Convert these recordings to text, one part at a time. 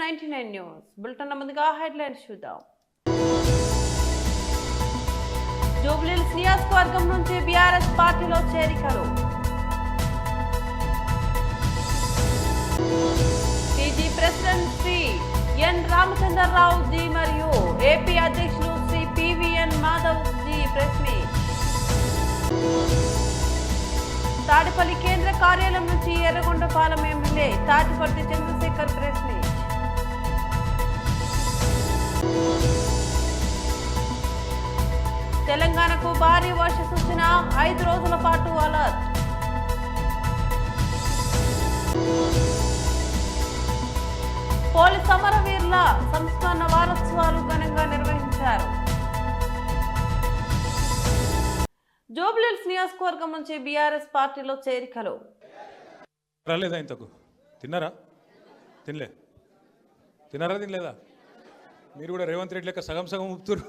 99 news bulletin ముందుగా headlines చూద్దాం. జూబ్లీహిల్స్ నియోజకవర్గం నుంచి బీఆర్ఎస్ పార్టీలో చేరికలు. టీజీ ప్రెసిడెంట్ శ్రీ ఎన్ రామచంద్రరావు జీ మరియు ఏపీ అధ్యక్షులు శ్రీ పివిఎన్ మాధవ్ జీ ప్రెస్ మీట్. తాడిపల్లి కేంద్ర కార్యాలయం నుంచి Yerragondapalem MLA Tatiparthi Chandrasekhar press meet. తెలంగాణకు భారీ వర్ష సూచన, 5 రోజుల పాటు అలర్ట్. పోలీస్ అమరవీరుల సంస్మరణ వారోత్సవాలు ఘనంగా నిర్వహించారు. జూబ్లీహిల్స్ నియోజకవర్గం నుంచి బీఆర్ఎస్ పార్టీలో చేరికలు. రాలేదా ఇంతకు? తిన్నారా? తినలేదా? మీరు కూడా రేవంత్ రెడ్డి లెక్క సగం సగం ఊపుతురు.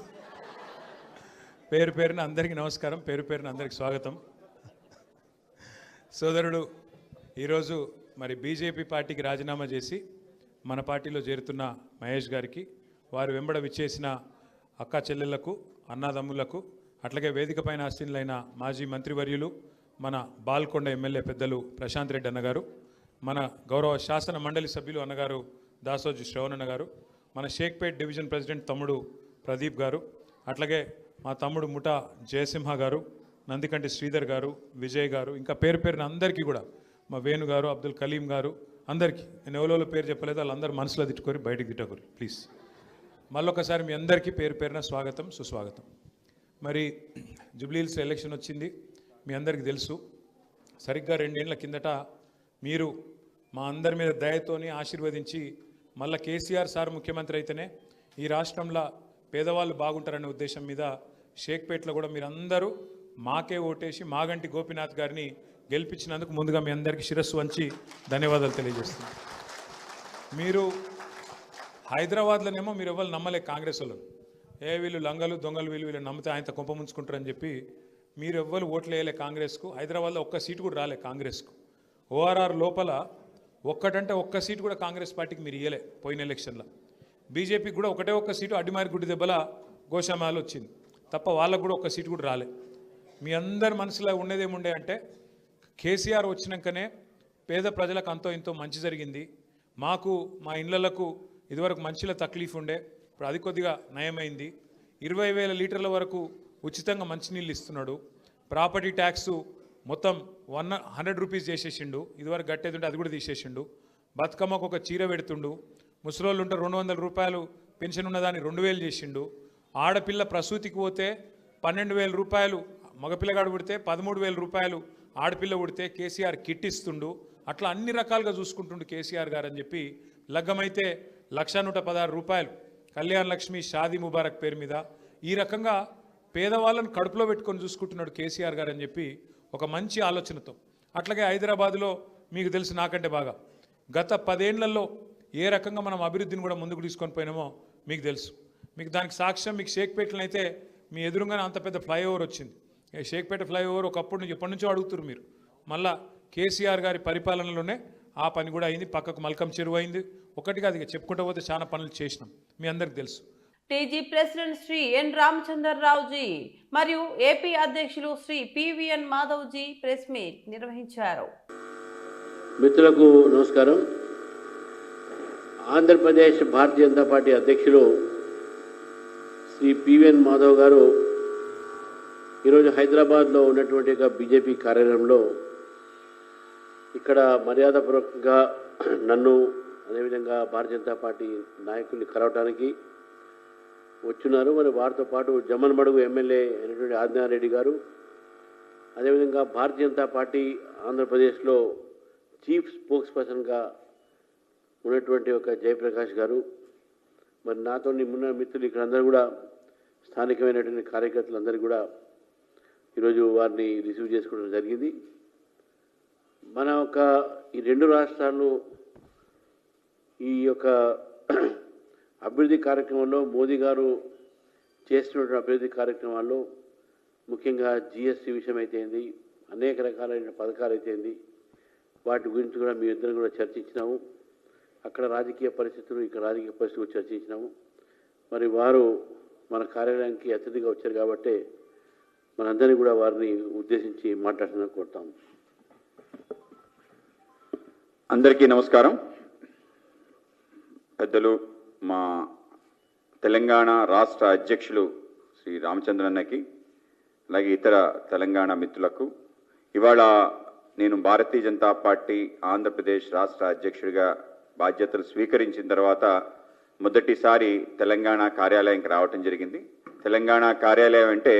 పేరు పేరున అందరికీ నమస్కారం, పేరు పేరున అందరికీ స్వాగతం. సోదరుడు ఈరోజు మరి బీజేపీ పార్టీకి రాజీనామా చేసి మన పార్టీలో చేరుతున్న మహేష్ గారికి, వారు వెంబడ విచ్చేసిన అక్కా చెల్లెళ్లకు, అన్నాదమ్ములకు, అట్లాగే వేదిక పైన ఆసీనులైన మాజీ మంత్రివర్యులు, మన బాల్కొండ ఎమ్మెల్యే పెద్దలు ప్రశాంత్ రెడ్డి అన్నగారు, మన గౌరవ శాసన మండలి సభ్యులు అన్నగారు దాసోజు శ్రవణ్ అన్నగారు, మన షేక్పేట్ డివిజన్ ప్రెసిడెంట్ తమ్ముడు ప్రదీప్ గారు, అట్లాగే మా తమ్ముడు ముఠా జయసింహ గారు, నందికంటి శ్రీధర్ గారు, విజయ్ గారు, ఇంకా పేరు పేరున అందరికీ కూడా, మా వేణు గారు, అబ్దుల్ కలీం గారు, అందరికీ నేను ఎవరో పేరు చెప్పలేదు, వాళ్ళందరూ మనసులో తిట్టుకొని బయటకు తిట్టకూరు ప్లీజ్. మళ్ళొకసారి మీ అందరికీ పేరు పేరున స్వాగతం, సుస్వాగతం. మరి జూబ్లీహిల్స్ ఎలక్షన్ వచ్చింది, మీ అందరికీ తెలుసు. సరిగ్గా 2 ఏళ్ల కిందట మీరు మా అందరి మీద దయతోని ఆశీర్వదించి మళ్ళీ కేసీఆర్ సార్ ముఖ్యమంత్రి అయితేనే ఈ రాష్ట్రంలో పేదవాళ్ళు బాగుంటారనే ఉద్దేశం మీద షేక్పేట్లో కూడా మీరందరూ మాకే ఓటేసి మాగంటి గోపీనాథ్ గారిని గెలిపించినందుకు ముందుగా మీ అందరికీ శిరస్సు వంచి ధన్యవాదాలు తెలియజేస్తున్నాను. మీరు హైదరాబాద్లోనేమో మీరు ఎవరు నమ్మలే కాంగ్రెస్ వాళ్ళు, వీళ్ళు లంగలు దొంగలు వీళ్ళు నమ్మితే ఆయనతో కొంప ముంచుకుంటారని చెప్పి మీరు ఎవ్వరు ఓట్లు వేయలే కాంగ్రెస్కు. హైదరాబాద్లో ఒక్క సీటు కూడా రాలే కాంగ్రెస్కు. ఓఆర్ఆర్ లోపల ఒక్క సీటు కూడా కాంగ్రెస్ పార్టీకి మీరు ఇవ్వలే పోయిన ఎలక్షన్లో. బీజేపీకి కూడా ఒక్క సీటు అడ్డిమారి గుడ్డి దెబ్బల గోషామాలు వచ్చింది తప్ప వాళ్ళకు కూడా ఒక్క సీటు కూడా రాలే. మీ అందరి మనసులో ఉండేదేముండే అంటే కేసీఆర్ వచ్చినాకనే పేద ప్రజలకు అంతో ఇంతో మంచి జరిగింది, మాకు మా ఇళ్లకు ఇదివరకు మంచిలో తక్లీఫ్ ఉండే, ఇప్పుడు అది కొద్దిగా నయమైంది, 20,000 లీటర్ల వరకు ఉచితంగా మంచినీళ్ళు ఇస్తున్నాడు, ప్రాపర్టీ ట్యాక్స్ మొత్తం 100 రూపీస్ చేసేసిండు, ఇదివరకు గట్టేది ఉంటే అది కూడా తీసేసిండు, బతుకమ్మకు ఒక చీర పెడుతుండు, ముసలోళ్ళు ఉంటే 200 రూపాయలు పెన్షన్ ఉన్నదాన్ని 2,000 చేసిండు, ఆడపిల్ల ప్రసూతికి పోతే 12,000 రూపాయలు, మగపిల్లగాడు పుడితే 13,000 రూపాయలు, ఆడపిల్ల పుడితే కేసీఆర్ కిట్ ఇస్తుండు. అట్లా అన్ని రకాలుగా చూసుకుంటుండు కేసీఆర్ గారు అని చెప్పి, లగ్గమైతే 1,116 రూపాయలు కళ్యాణ్ లక్ష్మి షాదీ ముబారక్ పేరు మీద ఈ రకంగా పేదవాళ్ళని కడుపులో పెట్టుకొని చూసుకుంటున్నాడు కేసీఆర్ గారు అని చెప్పి ఒక మంచి ఆలోచనతో. అట్లాగే హైదరాబాదులో మీకు తెలుసు నాకంటే బాగా, గత 10 ఏళ్లలో ఏ రకంగా మనం అభివృద్ధిని కూడా ముందుకు తీసుకొని పోయినామో మీకు తెలుసు. మీకు దానికి సాక్ష్యం మీకు షేక్పేటలో అయితే మీ ఎదురుగానే అంత పెద్ద ఫ్లైఓవర్ వచ్చింది. షేక్పేట ఫ్లైఓవర్ ఒకప్పుడు ఎప్పటి నుంచో అడుగుతున్నారు మీరు, మళ్ళా కేసీఆర్ గారి పరిపాలనలోనే ఆ పని కూడా అయింది. పక్కకు మల్కం చెరువు అయింది, ఒకటిగా అది చెప్పుకుంటూ పోతే చాలా పనులు చేసినాం, మీ అందరికి తెలుసు. టీజీ ప్రెసిడెంట్ శ్రీ ఎన్ రామచంద్రరావు జీ మరియు ఏపీ అధ్యక్షులు శ్రీ పివిఎన్ మాధవ్ జీ ప్రెస్ మీట్ నిర్వహించారు. మిత్రులకు నమస్కారం. ఆంధ్రప్రదేశ్ భారతీయ జనతా పార్టీ అధ్యక్షులు శ్రీ పివిఎన్ మాధవ్ గారు ఈరోజు హైదరాబాద్లో ఉన్నటువంటి ఒక బీజేపీ కార్యాలయంలో ఇక్కడ మర్యాదపూర్వకంగా నన్ను అదేవిధంగా భారతీయ జనతా పార్టీ నాయకుల్ని కలవటానికి వచ్చున్నారు. మరి వారితో పాటు జమ్మన్మడుగు ఎమ్మెల్యే అయినటువంటి ఆదినారెడ్డి గారు, అదేవిధంగా భారతీయ జనతా పార్టీ ఆంధ్రప్రదేశ్లో చీఫ్ స్పోక్స్ పర్సన్గా ఉన్నటువంటి ఒక జయప్రకాష్ గారు, మరి నాతో ఉన్న మిత్రులు ఇక్కడ అందరూ కూడా స్థానికమైనటువంటి కార్యకర్తలందరూ కూడా ఈరోజు వారిని రిసీవ్ చేసుకోవడం జరిగింది. మన ఈ 2 రాష్ట్రాలు ఈ యొక్క అభివృద్ధి కార్యక్రమంలో మోదీ గారు చేస్తున్నటువంటి అభివృద్ధి కార్యక్రమాల్లో ముఖ్యంగా జిఎస్టీ విషయం అయితేంది, అనేక రకాలైన పథకాలు అయితేంది, వాటి గురించి కూడా మీ ఇద్దరు కూడా చర్చించినాము. అక్కడ రాజకీయ పరిస్థితులు, ఇక్కడ రాజకీయ పరిస్థితులు చర్చించినాము. మరి వారు మన కార్యాలయానికి అతిథిగా వచ్చారు కాబట్టి మనందరినీ కూడా వారిని ఉద్దేశించి మాట్లాడుతున్నా కోరుతాము. అందరికీ నమస్కారం. పెద్దలు మా తెలంగాణ రాష్ట్ర అధ్యక్షులు శ్రీ రామచంద్రన్నకి, అలాగే ఇతర తెలంగాణ మిత్రులకు, ఇవాళ నేను భారతీయ జనతా పార్టీ ఆంధ్రప్రదేశ్ రాష్ట్ర అధ్యక్షుడిగా బాధ్యతలు స్వీకరించిన తర్వాత మొదటిసారి తెలంగాణ కార్యాలయానికి రావటం జరిగింది. తెలంగాణ కార్యాలయం అంటే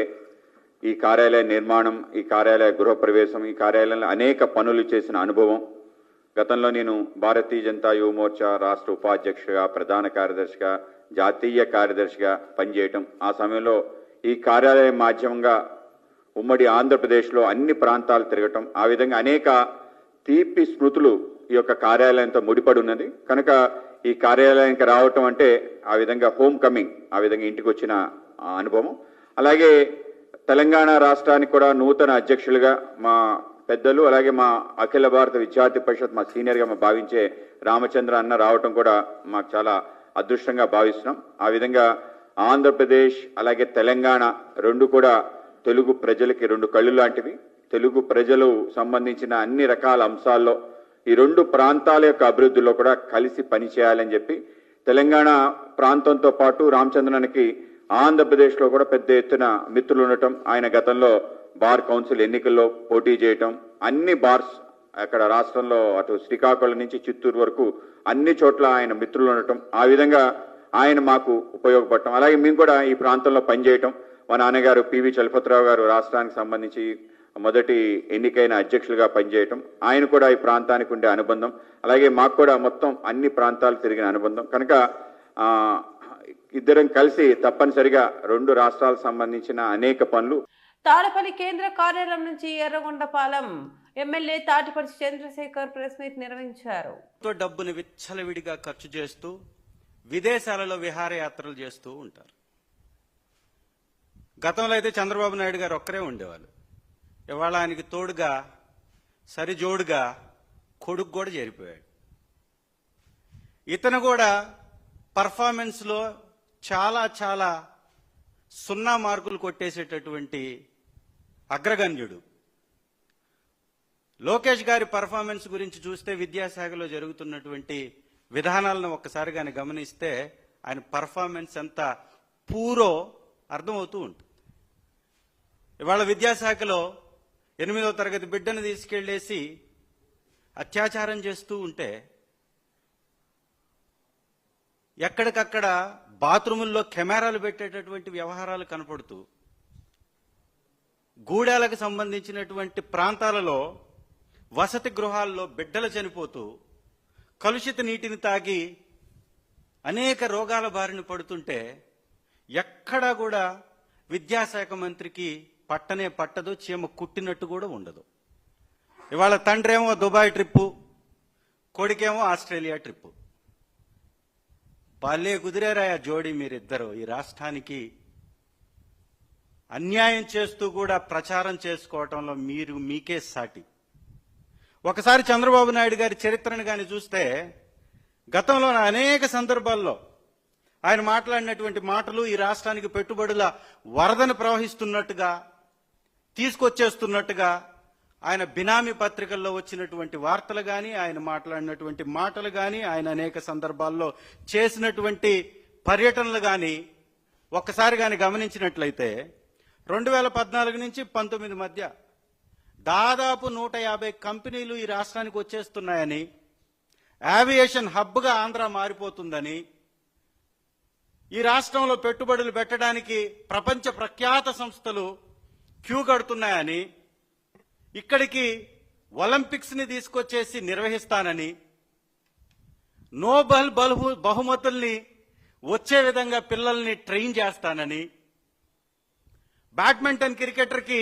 ఈ కార్యాలయ నిర్మాణం, ఈ కార్యాలయ గృహప్రవేశం, ఈ కార్యాలయంలో అనేక పనులు చేసిన అనుభవం. గతంలో నేను భారతీయ జనతా యువ మోర్చా రాష్ట్ర ఉపాధ్యక్షుడిగా, ప్రధాన కార్యదర్శిగా, జాతీయ కార్యదర్శిగా పనిచేయటం, ఆ సమయంలో ఈ కార్యాలయం మాధ్యమంగా ఉమ్మడి ఆంధ్రప్రదేశ్లో అన్ని ప్రాంతాలు తిరగటం, ఆ విధంగా అనేక తీపి స్మృతులు ఈ యొక్క కార్యాలయంతో ముడిపడి ఉన్నది. కనుక ఈ కార్యాలయానికి రావటం అంటే ఆ విధంగా హోమ్ కమింగ్, ఆ విధంగా ఇంటికి వచ్చిన అనుభవం. అలాగే తెలంగాణ రాష్ట్రానికి కూడా నూతన అధ్యక్షులుగా మా పెద్దలు, అలాగే మా అఖిల భారత విద్యార్థి పరిషత్ మా సీనియర్గా మా భావించే రామచంద్ర అన్న రావటం కూడా మాకు చాలా అదృష్టంగా భావిస్తున్నాం. ఆ విధంగా ఆంధ్రప్రదేశ్ అలాగే తెలంగాణ రెండు కూడా తెలుగు ప్రజలకి రెండు కళ్ళు లాంటివి. తెలుగు ప్రజలు సంబంధించిన అన్ని రకాల అంశాల్లో ఈ రెండు ప్రాంతాల యొక్క అభివృద్ధిలో కూడా కలిసి పనిచేయాలని చెప్పి తెలంగాణ ప్రాంతంతో పాటు రామచంద్రన్కి ఆంధ్రప్రదేశ్లో కూడా పెద్ద ఎత్తున మిత్రులు ఉండటం, ఆయన గతంలో బార్ కౌన్సిల్ ఎన్నికల్లో పోటీ చేయటం, అన్ని బార్స్ అక్కడ రాష్ట్రంలో అటు శ్రీకాకుళం నుంచి చిత్తూరు వరకు అన్ని చోట్ల ఆయన మిత్రులు ఉండటం, ఆ విధంగా ఆయన మాకు ఉపయోగపడటం, అలాగే మేము కూడా ఈ ప్రాంతంలో పనిచేయటం. మా నాన్నగారు పివి చలపతిరావు గారు రాష్ట్రానికి సంబంధించి మొదటి ఎన్నికైన అధ్యక్షులుగా పనిచేయటం, ఆయన కూడా ఈ ప్రాంతానికి ఉండే అనుబంధం, అలాగే మాకు కూడా మొత్తం అన్ని ప్రాంతాలు తిరిగిన అనుబంధం. కనుక ఇద్దరం కలిసి తప్పనిసరిగా రెండు రాష్ట్రాలకు సంబంధించిన అనేక పనులు. తాడపల్లి కేంద్ర కార్యాలయం నుంచి Yerragondapalem MLA Tatiparthi Chandrasekhar press meet నిర్వహించారు. డబ్బుని విచ్చలవిడిగా ఖర్చు చేస్తూ విదేశాలలో విహారయాత్రలు చేస్తూ ఉంటారు. గతంలో అయితే చంద్రబాబు నాయుడు గారు ఒక్కరే ఉండేవాళ్ళు. ఇవాళ ఆయనకి తోడుగా సరిజోడుగా కొడుకు కూడా చేరిపోయాడు. ఇతను కూడా పర్ఫార్మెన్స్లో చాలా చాలా 0 మార్కులు కొట్టేసేటటువంటి అగ్రగణ్యుడు. లోకేష్ గారి పర్ఫార్మెన్స్ గురించి చూస్తే విద్యాశాఖలో జరుగుతున్నటువంటి విధానాలను ఒక్కసారి కానీ గమనిస్తే ఆయన పర్ఫార్మెన్స్ ఎంత పూరో అర్థమవుతూ ఉంటుంది. ఇవాళ విద్యాశాఖలో 8వ తరగతి బిడ్డను తీసుకెళ్లేసి అత్యాచారం చేస్తూ ఉంటే ఎక్కడికక్కడ బాత్రూముల్లో కెమెరాలు పెట్టేటటువంటి వ్యవహారాలు కనపడుతూ, గూడాలకు సంబంధించినటువంటి ప్రాంతాలలో వసతి గృహాల్లో బిడ్డలు చనిపోతూ, కలుషిత నీటిని తాగి అనేక రోగాల బారిన పడుతుంటే ఎక్కడా కూడా విద్యాశాఖ మంత్రికి పట్టనే పట్టదు, చీమ కుట్టినట్టు కూడా ఉండదు. ఇవాళ తండ్రేమో దుబాయ్ ట్రిప్పు, కొడుకేమో ఆస్ట్రేలియా ట్రిప్పు. భలే కుదిరేరాయా జోడీ మీరిద్దరు. ఈ రాష్ట్రానికి అన్యాయం చేస్తూ కూడా ప్రచారం చేసుకోవటంలో మీకే సాటి. ఒకసారి చంద్రబాబు నాయుడు గారి చరిత్రను కానీ చూస్తే గతంలో అనేక సందర్భాల్లో ఆయన మాట్లాడినటువంటి మాటలు ఈ రాష్ట్రానికి పెట్టుబడుల వరదను ప్రవహిస్తున్నట్టుగా, తీసుకొచ్చేస్తున్నట్టుగా, ఆయన బినామీ పత్రికల్లో వచ్చినటువంటి వార్తలు కానీ, ఆయన మాట్లాడినటువంటి మాటలు కానీ, ఆయన అనేక సందర్భాల్లో చేసినటువంటి పర్యటనలు కానీ ఒక్కసారి కానీ గమనించినట్లయితే 2014 నుంచి 19 మధ్య దాదాపు 150 కంపెనీలు ఈ రాష్ట్రానికి వచ్చేస్తున్నాయని, ఏవియేషన్ హబ్గా ఆంధ్ర మారిపోతుందని, ఈ రాష్ట్రంలో పెట్టుబడులు పెట్టడానికి ప్రపంచ ప్రఖ్యాత సంస్థలు క్యూ కడుతున్నాయని, ఇక్కడికి ఒలింపిక్స్ ని తీసుకొచ్చేసి నిర్వహిస్తానని, నోబెల్ బహుమతుల్ని వచ్చే విధంగా పిల్లల్ని ట్రైన్ చేస్తానని, బ్యాడ్మింటన్ క్రికెటర్కి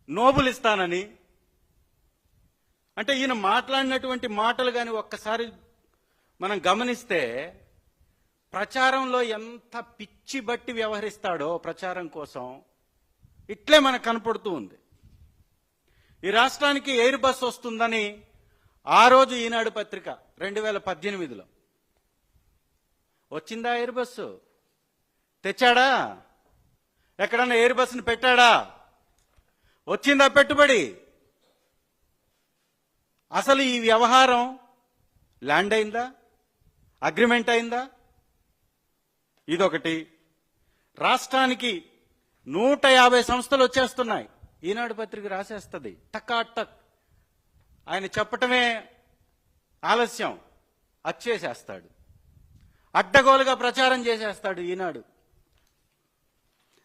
నోబెల్ ఇస్తానని, అంటే ఈయన మాట్లాడినటువంటి మాటలు కానీ ఒక్కసారి మనం గమనిస్తే ప్రచారంలో ఎంత పిచ్చి బట్టి వ్యవహరిస్తాడో ప్రచారం కోసం ఇట్లే మనకు కనపడుతూ ఉంది. ఈ రాష్ట్రానికి ఎయిర్ బస్ వస్తుందని ఆ రోజు ఈనాడు పత్రిక 2018లో వచ్చిందా ఎయిర్ బస్సు? తెచ్చాడా? ఎక్కడన్నా ఎయిర్ బస్సును పెట్టాడా? వచ్చిందా పెట్టుబడి? అసలు ఈ వ్యవహారం ల్యాండ్ అయిందా? అగ్రిమెంట్ అయిందా? ఇదొకటి. రాష్ట్రానికి 150 సంస్థలు వచ్చేస్తున్నాయి. ఈనాడు పత్రిక రాసేస్తుంది టకా టక్. ఆయన చెప్పటమే ఆలస్యం, అచ్చేసేస్తాడు. అడ్డగోలుగా ప్రచారం చేసేస్తాడు ఈనాడు.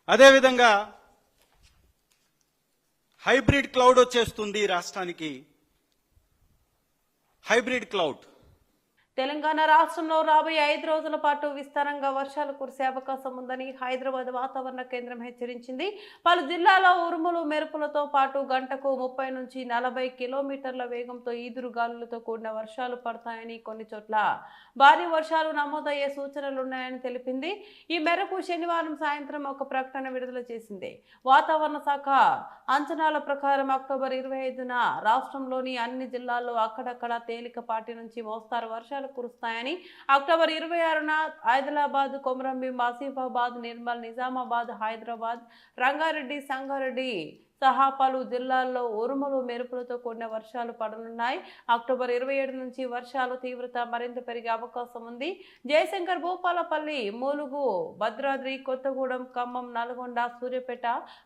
అదేవిధంగా హైబ్రిడ్ క్లౌడ్ వచ్చేస్తుంది రాష్ట్రానికి. Hybrid cloud. తెలంగాణ రాష్ట్రంలో రాబోయే 5 రోజుల పాటు విస్తారంగా వర్షాలు కురిసే అవకాశం ఉందని హైదరాబాద్ వాతావరణ కేంద్రం హెచ్చరించింది. పలు జిల్లాల్లో ఉరుములు మెరుపులతో పాటు గంటకు 30 నుంచి 40 కిలోమీటర్ల వేగంతో ఈదురుగాలులతో కూడిన వర్షాలు పడతాయని, కొన్ని చోట్ల భారీ వర్షాలు నమోదయ్యే సూచనలున్నాయని తెలిపింది. ఈ మేరకు శనివారం సాయంత్రం ఒక ప్రకటన విడుదల చేసింది. వాతావరణ శాఖ అంచనాల ప్రకారం అక్టోబర్ 25న రాష్ట్రంలోని అన్ని జిల్లాల్లో అక్కడక్కడ తేలికపాటి నుంచి మోస్తారు వర్షాలు కురుస్తాయని, అక్టోబర్ 26న ఆదిలాబాద్, కొమరంభీం, ఆసిఫాబాద్, నిర్మల్, నిజామాబాద్, హైదరాబాద్, రంగారెడ్డి, సంగారెడ్డి సహా పలు జిల్లాల్లో ఉరుములు మెరుపులతో కూడిన వర్షాలు పడనున్నాయి. అక్టోబర్ 27 నుంచి వర్షాలు తీవ్రత మరింత పెరిగే అవకాశం ఉంది. జయశంకర్, భూపాలపల్లి, ములుగు, భద్రాద్రి, కొత్తగూడెం, ఖమ్మం, నల్గొండ, సూర్యాపేట,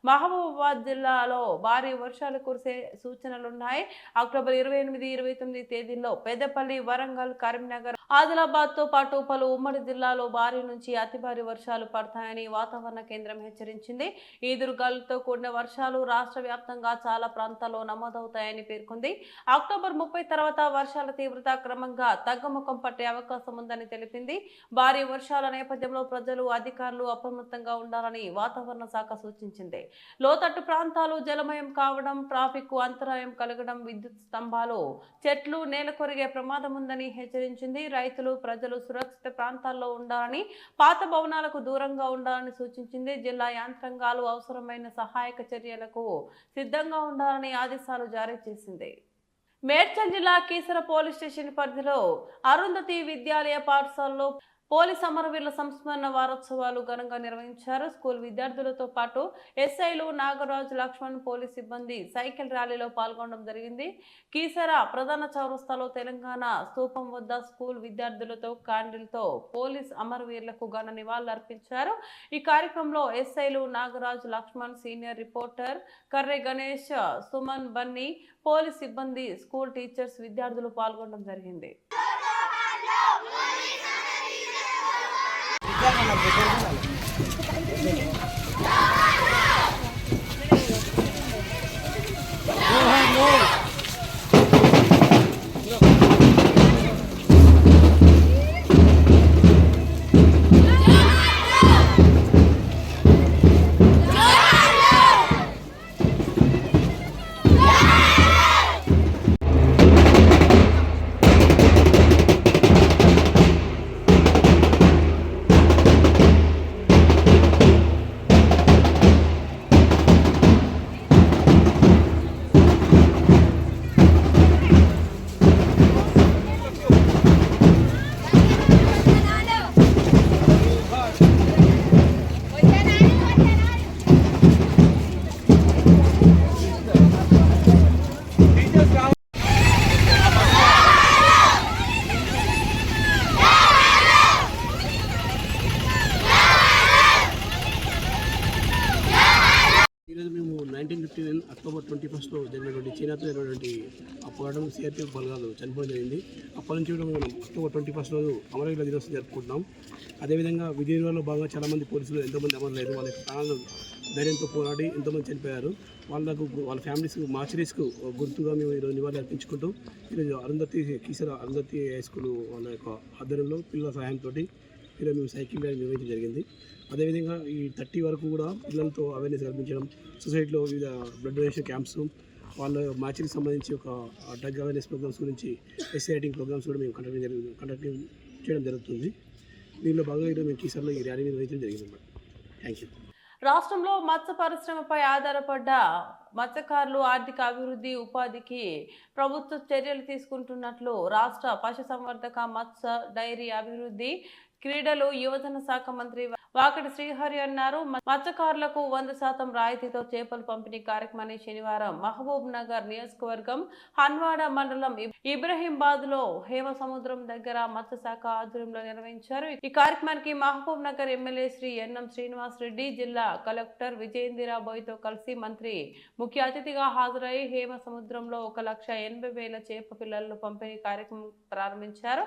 మహబూబాబాద్ జిల్లాలో భారీ వర్షాలు కురిసే సూచనలున్నాయి. అక్టోబర్ 28, 29 తేదీల్లో పెద్దపల్లి, వరంగల్, కరీంనగర్, ఆదిలాబాద్ తో పాటు పలు ఉమ్మడి జిల్లాలో భారీ నుంచి అతి భారీ వర్షాలు పడతాయని వాతావరణ కేంద్రం హెచ్చరించింది. ఈదురుగాలులతో కూడిన వర్షాలు రాష్ట్ర వ్యాప్తంగా చాలా ప్రాంతాల్లో నమోదవుతాయని పేర్కొంది. అక్టోబర్ 30 తర్వాత వర్షాల తీవ్రత క్రమంగా తగ్గుముఖం పట్టే అవకాశం ఉందని తెలిపింది. భారీ వర్షాల నేపథ్యంలో ప్రజలు, అధికారులు అప్రమత్తంగా ఉండాలని వాతావరణ శాఖ సూచించింది. లోతట్టు ప్రాంతాలు జలమయం కావడం, ట్రాఫిక్ అంతరాయం కలగడం, విద్యుత్ స్తంభాలు, చెట్లు నేలకొరిగే ప్రమాదం ఉందని హెచ్చరించింది. రైతులు, ప్రజలు సురక్షిత ప్రాంతాల్లో ఉండాలని, పాత భవనాలకు దూరంగా ఉండాలని సూచించింది. జిల్లా యంత్రాంగాలు అవసరమైన సహాయక చర్యలకు సిద్ధంగా ఉండాలని ఆదేశాలు జారీ చేసింది. మేడ్చల్ జిల్లా కీసర పోలీస్ స్టేషన్ పరిధిలో అరుంధతి విద్యాలయ పాఠశాలలో పోలీస్ అమరవీరుల సంస్మరణ వారోత్సవాలు ఘనంగా నిర్వహించారు. స్కూల్ విద్యార్థులతో పాటు ఎస్ఐలు, నాగరాజు, లక్ష్మణ్, పోలీస్ సిబ్బంది సైకిల్ ర్యాలీలో పాల్గొనడం జరిగింది. కీసర ప్రధాన చౌరస్తాలో తెలంగాణ స్తూపం వద్ద స్కూల్ విద్యార్థులతో క్యాండిల్తో పోలీస్ అమరవీరులకు ఘన నివాళులు అర్పించారు. ఈ కార్యక్రమంలో ఎస్ఐలు Nagaraju, Lakshman, senior reporter Karre Ganesh, Suman, Bunny, police సిబ్బంది, స్కూల్ టీచర్స్, విద్యార్థులు పాల్గొనడం జరిగింది. ఈరోజు మేము 1959 అక్టోబర్ 21 జరిగినటువంటి చైనాతో జరిగినటువంటి అప్పగడం సిఆర్పిఎఫ్ బలగాలు చనిపోవడం జరిగింది. అప్పటి నుంచి కూడా మనం అక్టోబర్ 21 రోజు అమరవీరుల దినోత్సవం జరుపుకుంటున్నాం. అదేవిధంగా విధి నిర్వహణలో భాగంగా చాలామంది పోలీసులు ఎంతోమంది అమరులయ్యారు. వాళ్ళ ప్రాణాలు ధైర్యంతో పోరాడి ఎంతోమంది చనిపోయారు. వాళ్ళ ఫ్యామిలీస్కు, మార్చరీస్కు గుర్తుగా మేము ఈరోజు నివాళులు అర్పించుకుంటూ ఈరోజు కీసర అరుంధతి హై స్కూల్ వాళ్ళ యొక్క ఆధ్వర్యంలో పిల్లల సహాయంతో ఈరోజు మేము సైకిల్ ర్యాలీ నిర్వహించడం జరిగింది. అదేవిధంగా ఈ 30 వరకు కూడా పిల్లలతో అవేర్నెస్ కల్పించడం, సొసైటీలో వివిధ బ్లడ్ డొనేషన్ క్యాంప్స్, వాళ్ళ మ్యాచ్కి సంబంధించి ఒక డ్రగ్ అవేర్నెస్ ప్రోగ్రామ్స్ గురించి ఎస్సీ రైటింగ్ ప్రోగ్రామ్స్ కూడా మేము కండక్ట్ చేయడం జరుగుతుంది. దీనిలో భాగంగా ఈరోజు మేము కీసర్లో ఈ ర్యాలీ నిర్వహించడం జరిగింది. Thank you. రాష్ట్రంలో మత్స్య పరిశ్రమపై ఆధారపడ్డ మత్స్యకారులు ఆర్థిక అభివృద్ధి ఉపాధికి ప్రభుత్వ చర్యలు తీసుకుంటున్నట్లు రాష్ట్ర పశుసంవర్ధక మత్స్య డైరీ అభివృద్ధి క్రీడలు యువజన శాఖ మంత్రి వాకటి శ్రీహరి అన్నారు. మత్స్యకారులకు 100% రాయితీతో చేపలు పంపిణీ కార్యక్రమాన్ని శనివారం మహబూబ్ నగర్ నియోజకవర్గం హన్వాడ మండలం ఇబ్రహీంబాద్ లో హేమసముద్రం దగ్గర మత్స్యశాఖ ఆధ్వర్యంలో నిర్వహించారు. ఈ కార్యక్రమానికి మహబూబ్ నగర్ ఎమ్మెల్యే శ్రీ ఎన్ఎం శ్రీనివాస్ రెడ్డి, జిల్లా కలెక్టర్ విజయేంద్రబాయ్ తో కలిసి మంత్రి ముఖ్య అతిథిగా హాజరై హేమసముద్రంలో 1,80,000 చేప పిల్లలను పంపిణీ కార్యక్రమం ప్రారంభించారు.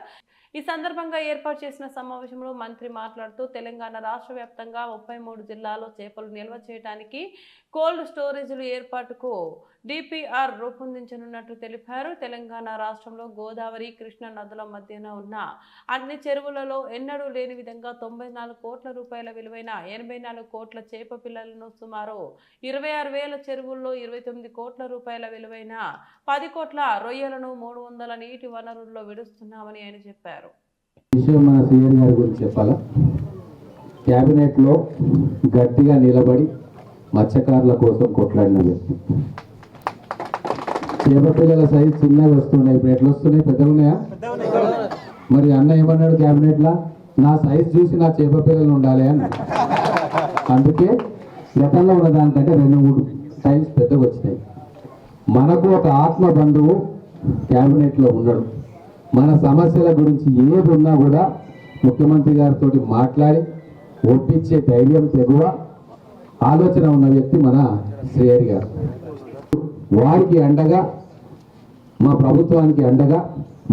ఈ సందర్భంగా ఏర్పాటు చేసిన సమావేశంలో మంత్రి మాట్లాడుతూ తెలంగాణ రాష్ట్ర వ్యాప్తంగా 33 జిల్లాల్లో చేపలు నిల్వ చేయడానికి కోల్డ్ స్టోరేజీలు ఏర్పాటుకు డిపిఆర్ రూపొందించనున్నట్లు తెలిపారు. తెలంగాణ రాష్ట్రంలో గోదావరి, కృష్ణా నదుల మధ్యన ఉన్న అన్ని చెరువులలో ఎన్నడూ లేని విధంగా 94 కోట్ల రూపాయల విలువైన 84 కోట్ల చేప పిల్లలను, సుమారు 26,000 చెరువుల్లో 29 కోట్ల రూపాయల విలువైన 10 కోట్ల రొయ్యలను 300 నీటి వనరుల్లో విడుస్తున్నామని ఆయన చెప్పారు. విషయం మన సీఎం గారి గురించి చెప్పాలా? క్యాబినెట్లో గట్టిగా నిలబడి మత్స్యకారుల కోసం కొట్లాడిన వ్యక్తి. చేపపిల్లల సైజు చిన్నగా వస్తున్నాయి, ఇప్పుడు ఎట్లా వస్తున్నాయి? పెద్దగా ఉన్నాయా? మరి అన్న ఏమన్నాడు క్యాబినెట్లో? నా సైజు చూసి నా చేపపిల్లలు ఉండాలి అని. అందుకే గతంలో ఉన్న దానికంటే 2-3 టైమ్స్ పెద్దగా వచ్చినాయి. మనకు ఒక ఆత్మ బంధువు క్యాబినెట్లో ఉన్నాడు. మన సమస్యల గురించి ఏది ఉన్నా కూడా ముఖ్యమంత్రి గారితో మాట్లాడి ఒప్పించే ధైర్యం, తెగువ, ఆలోచన ఉన్న వ్యక్తి మన శ్రీహరి గారు. వారికి అండగా, మా ప్రభుత్వానికి అండగా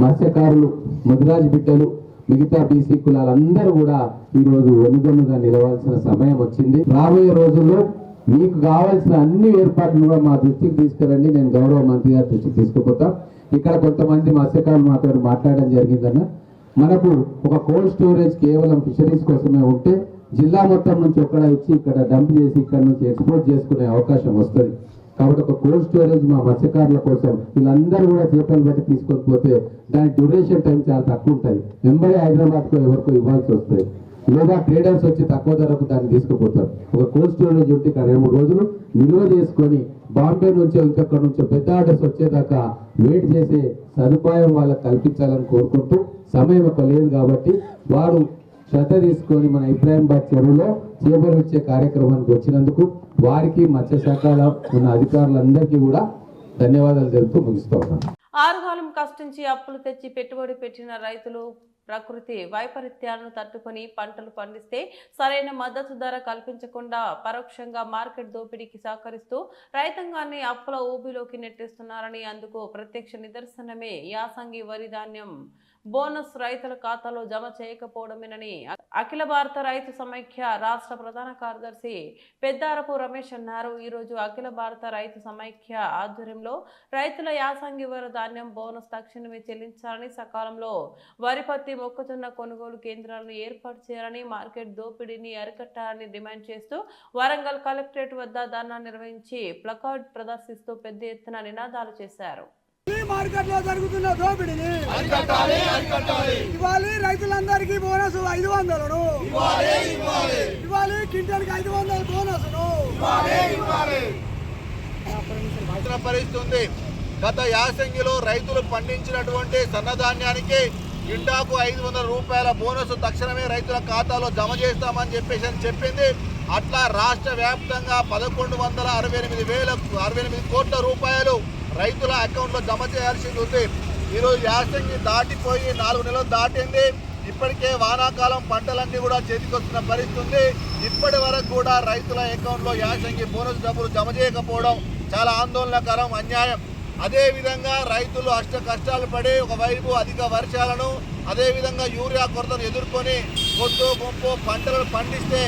మత్స్యకారులు, ముదిరాజు బిడ్డలు, మిగతా బీసీ కులాలందరూ కూడా ఈరోజు వెనుగన్నుగా నిలవాల్సిన సమయం వచ్చింది. రాబోయే రోజుల్లో మీకు కావాల్సిన అన్ని ఏర్పాట్లు కూడా మా దృష్టికి తీసుకురండి. నేను గౌరవ మంత్రి గారి దృష్టికి తీసుకుపోతా. ఇక్కడ కొంతమంది మత్స్యకారులు మాతో మాట్లాడడం జరిగిందన్న. మనకు ఒక కోల్డ్ స్టోరేజ్ కేవలం ఫిషరీస్ కోసమే ఉంటే జిల్లా మొత్తం నుంచి ఒక్కడ ఇచ్చి ఇక్కడ డంప్ చేసి ఇక్కడ నుంచి ఎక్స్పోర్ట్ చేసుకునే అవకాశం వస్తుంది. కాబట్టి ఒక కోల్డ్ స్టోరేజ్ మా మత్స్యకారుల కోసం వీళ్ళందరూ కూడా చేపలు బట్టి తీసుకొని పోతే దాని డ్యూరేషన్ టైం చాలా తక్కువ ఉంటుంది. వెంబడి హైదరాబాద్కో ఎవరికో ఇవ్వాల్సి వస్తుంది, లేదా ట్రేడర్స్ వచ్చి తక్కువ ధరకు దాన్ని తీసుకుపోతారు. ఒక కోల్డ్ స్టోరేజ్ ఉంటే ఇక్కడ 2-3 రోజులు నిల్వ చేసుకొని బాంబే నుంచో ఇంకొక నుంచో పెద్ద ఆర్డర్స్ వచ్చేదాకా వెయిట్ చేసే సదుపాయం వాళ్ళకి కల్పించాలని కోరుకుంటూ, సమయం ఒక లేదు కాబట్టి వారు శ్రద్ధ తీసుకొని మన ఇబ్రాహీంబాద్ చెరువులో చేపలు ఇచ్చే కార్యక్రమానికి వచ్చినందుకు వారికి మత్స్యశాఖలో ఉన్న అధికారులందరికీ కూడా ధన్యవాదాలు తెలుపుతూ ముగిస్తూ ఉన్నాను. ఆరుగాలం కష్టించి అప్పులు తెచ్చి పెట్టుబడి పెట్టిన రైతులు ప్రకృతి వైపరీత్యాలను తట్టుకొని పంటలు పండిస్తే సరైన మద్దతు ధర కల్పించకుండా పరోక్షంగా మార్కెట్ దోపిడీకి సహకరిస్తూ రైతాంగాన్ని అప్పుల ఊబిలోకి నెట్టేస్తున్నారని, అందుకు ప్రత్యక్ష నిదర్శనమే యాసంగి వరి ధాన్యం బోనస్ రైతుల ఖాతాలో జమ చేయకపోవడమేనని అఖిల భారత రైతు సమైక్య రాష్ట్ర ప్రధాన కార్యదర్శి పెద్దారపు రమేష్ అన్నారు. ఈరోజు అఖిల భారత రైతు సమైక్య ఆధ్వర్యంలో రైతుల యాసంగి వరి ధాన్యం బోనస్ తక్షణమే చెల్లించాలని, సకాలంలో వరి, పత్తి, మొక్కజొన్న కొనుగోలు కేంద్రాలను ఏర్పాటు చేయాలని, మార్కెట్ దోపిడీని అరికట్టాలని డిమాండ్ చేస్తూ వరంగల్ కలెక్టరేట్ వద్ద ధర్నా నిర్వహించి ప్లకార్డ్ ప్రదర్శిస్తూ పెద్ద ఎత్తున నినాదాలు చేశారు. మార్కెట్ లో జరుగుతున్న దోపిడీని ఇవ్వాలి, రైతులందరికీ బోనస్ 500 ఇవ్వాలి, క్వింటాల్ కి 500 బోనస్ పరిస్థితి. గత యాసంగిలో రైతులు పండించినటువంటి సన్నధాన్యానికి క్వింటాకు 500 రూపాయల బోనస్ తక్షణమే రైతుల ఖాతాలో జమ చేస్తామని చెప్పేసి చెప్పింది. అట్లా రాష్ట్ర వ్యాప్తంగా 1,168,068 కోట్ల రూపాయలు రైతుల అకౌంట్లో జమ చేయాల్సి ఉంది. ఈరోజు యాసంగి దాటిపోయి 4 నెలలు దాటింది. ఇప్పటికే వానాకాలం పంటలన్నీ కూడా చేతికొస్తున్న పరిస్థితి ఉంది. ఇప్పటి వరకు కూడా రైతుల అకౌంట్లో యాసంగి బోనస్ డబ్బులు జమ చేయకపోవడం చాలా ఆందోళనకరం, అన్యాయం. అదేవిధంగా రైతులు అష్ట కష్టాలు పడి ఒకవైపు అధిక వర్షాలను, అదేవిధంగా యూరియా కొరతను ఎదుర్కొని కొద్దో గొప్ప పంటలను పండిస్తే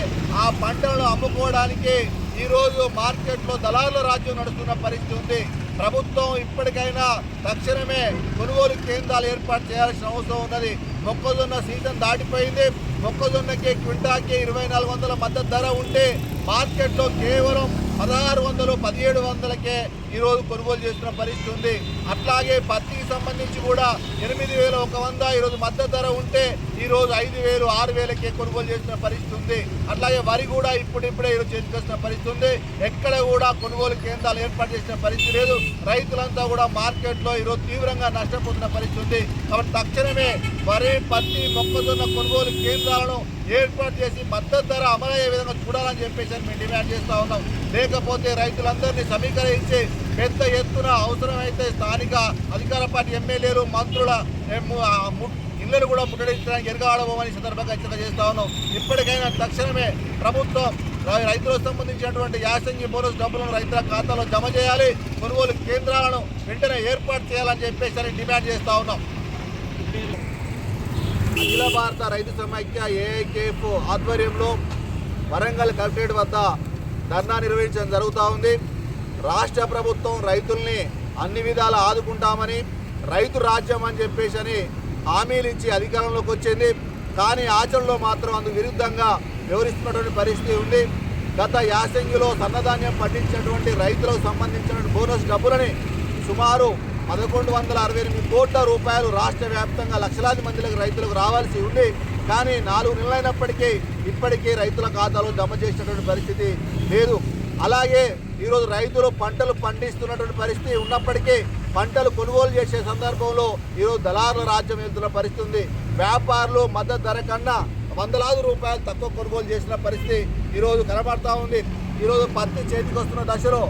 ఆ పంటలను అమ్ముకోవడానికి ఈరోజు మార్కెట్లో దళారుల రాజ్యం నడుస్తున్న పరిస్థితి ఉంది. ప్రభుత్వం ఇప్పటికైనా తక్షణమే కొనుగోలు కేంద్రాలు ఏర్పాటు చేయాల్సిన అవసరం ఉన్నది. మొక్కజొన్న సీజన్ దాటిపోయింది. మొక్కజొన్నకి క్వింటాకి 2,400 మద్దతు ధర ఉంటే మార్కెట్లో కేవలం 1,600, 1,700కే ఈరోజు కొనుగోలు చేస్తున్న పరిస్థితి ఉంది. అట్లాగే పత్తికి సంబంధించి కూడా 8,100 ఈరోజు మద్దతు ధర ఉంటే ఈరోజు 5,000, 6,000కే కొనుగోలు చేస్తున్న పరిస్థితి ఉంది. అట్లాగే వరి కూడా ఇప్పుడిప్పుడే ఈరోజు చేతికొస్తున్న పరిస్థితి ఉంది. ఎక్కడ కూడా కొనుగోలు కేంద్రాలు ఏర్పాటు చేసిన పరిస్థితి లేదు. రైతులంతా కూడా మార్కెట్లో ఈరోజు తీవ్రంగా నష్టపోతున్న పరిస్థితి ఉంది. కాబట్టి తక్షణమే వరి, పత్తి, మొక్కజొన్న కొనుగోలు కేంద్రాలను ఏర్పాటు చేసి మద్దతు ధర అమలయ్యే విధంగా చూడాలని చెప్పేసి మేము డిమాండ్ చేస్తూ ఉన్నాం. లేకపోతే రైతులందరినీ సమీకరించి పెద్ద ఎత్తున అవసరమైతే స్థానిక అధికార పార్టీ ఎమ్మెల్యేలు, మంత్రుల ఇళ్లను కూడా ముట్టడించడానికి ఎరగాడబోమని సందర్భంగా హెచ్చరిక చేస్తూ ఉన్నాం. ఇప్పటికైనా తక్షణమే ప్రభుత్వం రైతులకు సంబంధించినటువంటి యాసంగి బోనస్ డబ్బులను రైతుల ఖాతాలో జమ చేయాలి, కొనుగోలు కేంద్రాలను వెంటనే ఏర్పాటు చేయాలని చెప్పేసి డిమాండ్ చేస్తూ ఉన్నాం. అఖిల భారత రైతు సమైక్య ఏఐకేఎఫ్ ఆధ్వర్యంలో వరంగల్ కలెక్టరేట్ వద్ద ధర్నా నిర్వహించడం జరుగుతూ ఉంది. రాష్ట్ర ప్రభుత్వం రైతుల్ని అన్ని విధాలా ఆదుకుంటామని, రైతు రాజ్యం అని చెప్పేసి హామీలు ఇచ్చి అధికారంలోకి వచ్చింది. కానీ ఆచరణలో మాత్రం అందుకు విరుద్ధంగా వ్యవహరిస్తున్నటువంటి పరిస్థితి ఉంది. గత యాసంగిలో సన్నధాన్యం పండించినటువంటి రైతులకు సంబంధించిన బోనస్ డబ్బులని సుమారు 1,168 కోట్ల రూపాయలు రాష్ట్ర వ్యాప్తంగా లక్షలాది మందిలకు రైతులకు రావాల్సి ఉంది. కానీ 4 నెలలైనప్పటికీ ఇప్పటికీ రైతుల ఖాతాలో జమ చేసినటువంటి పరిస్థితి లేదు. అలాగే ఈరోజు రైతులు పంటలు పండిస్తున్నటువంటి పరిస్థితి ఉన్నప్పటికీ పంటలు కొనుగోలు చేసే సందర్భంలో ఈరోజు దళారుల రాజ్యం వెళ్తున్న పరిస్థితి ఉంది. వ్యాపారులు మద్దతు ధర కన్నా వందలాది రూపాయలు తక్కువ కొనుగోలు చేసిన పరిస్థితి ఈరోజు కనబడతా ఉంది. ఈరోజు పత్తి చేతికి వస్తున్న దశలో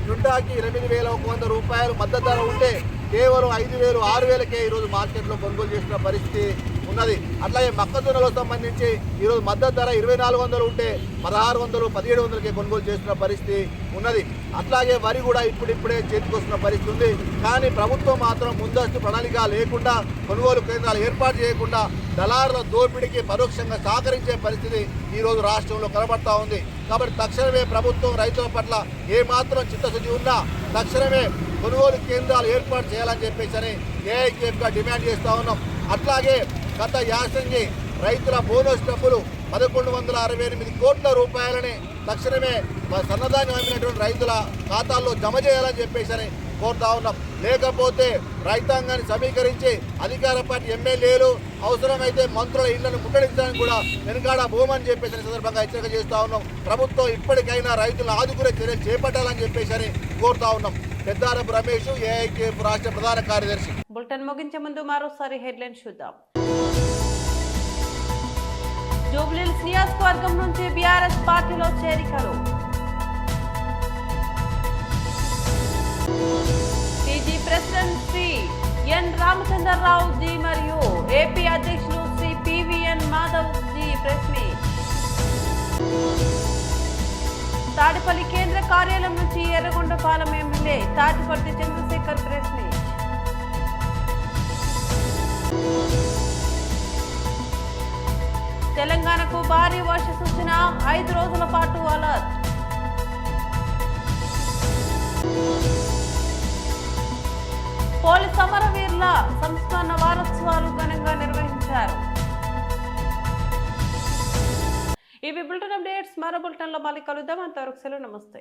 క్వింటాకి 8,100 రూపాయలు మద్దతు ధర ఉంటే కేవలం 5,000, 6,000కే ఈరోజు మార్కెట్లో కొనుగోలు చేసిన పరిస్థితి ఉన్నది. అట్లాగే మొక్కజొన్నలకు సంబంధించి ఈరోజు మద్దతు ధర 2,400 ఉంటే 1,600, 1,700కే కొనుగోలు చేస్తున్న పరిస్థితి ఉన్నది. అట్లాగే వరి కూడా ఇప్పుడిప్పుడే చేతికొస్తున్న పరిస్థితి ఉంది. కానీ ప్రభుత్వం మాత్రం ముందస్తు ప్రణాళిక లేకుండా, కొనుగోలు కేంద్రాలు ఏర్పాటు చేయకుండా దళారుల దోపిడీకి పరోక్షంగా సహకరించే పరిస్థితి ఈరోజు రాష్ట్రంలో కనబడతా ఉంది. కాబట్టి తక్షణమే ప్రభుత్వం రైతుల పట్ల ఏమాత్రం చిత్తశుద్ధి ఉన్నా తక్షణమే కొనుగోలు కేంద్రాలు ఏర్పాటు చేయాలని చెప్పేసి ఏఐకేఎఫ్గా డిమాండ్ చేస్తూ ఉన్నాం. అట్లాగే గత యాసంగి రైతుల బోనస్ డబ్బులు 1,168 కోట్ల రూపాయలని తక్షణమే సన్నధాన్యం అమ్మినటువంటి రైతుల ఖాతాల్లో జమ చేయాలని చెప్పేసి కోరుతా ఉన్నాం. లేకపోతే రైతాంగాన్ని సమీకరించి అధికార పార్టీ ఎమ్మెల్యేలు అవసరమైతే మంత్రుల ఇళ్లను ముట్టడించడానికి కూడా వెనుకాడ భూమని చెప్పేసి సందర్భంగా హెచ్చరిక చేస్తూ ఉన్నాం. ప్రభుత్వం ఇప్పటికైనా రైతులను ఆదుకునే చర్యలు చేపట్టాలని చెప్పేసి కోరుతా ఉన్నాం. పెద్దారపు రమేష్, ఏఐకేఎఫ్ రాష్ట్ర ప్రధాన కార్యదర్శి. బులెటిన్ ముగించే ముందు మరోసారి హెడ్లైన్ చూద్దాం. జూబ్లీహిల్స్ నియోజకవర్గం నుంచి బీఆర్ఎస్ పార్టీలో చేరికలు. టీజీ ప్రెసిడెంట్ శ్రీ ఎన్ రామచంద్రరావు జీ మరియు ఏపీ అధ్యక్షులు శ్రీ పివిఎన్ మాధవ్ జీ ప్రెస్ మీట్. తాడిపల్లి కేంద్ర కార్యాలయం నుంచి Yerragondapalem MLA Tatiparthi Chandrasekhar press meet. తెలంగాణకు భారీ వర్ష సూచన, 5 రోజుల పాటు అలర్ట్. పోలీస్ అమరవీరుల సంస్మరణ వారోత్సవాలు ఘనంగా నిర్వహించారు. ఇవి బులెటిన్ అప్డేట్స్. మరో బులెటిన్లో మళ్ళీ కలుద్దాం. అంతవరకు సెలవు. నమస్తే.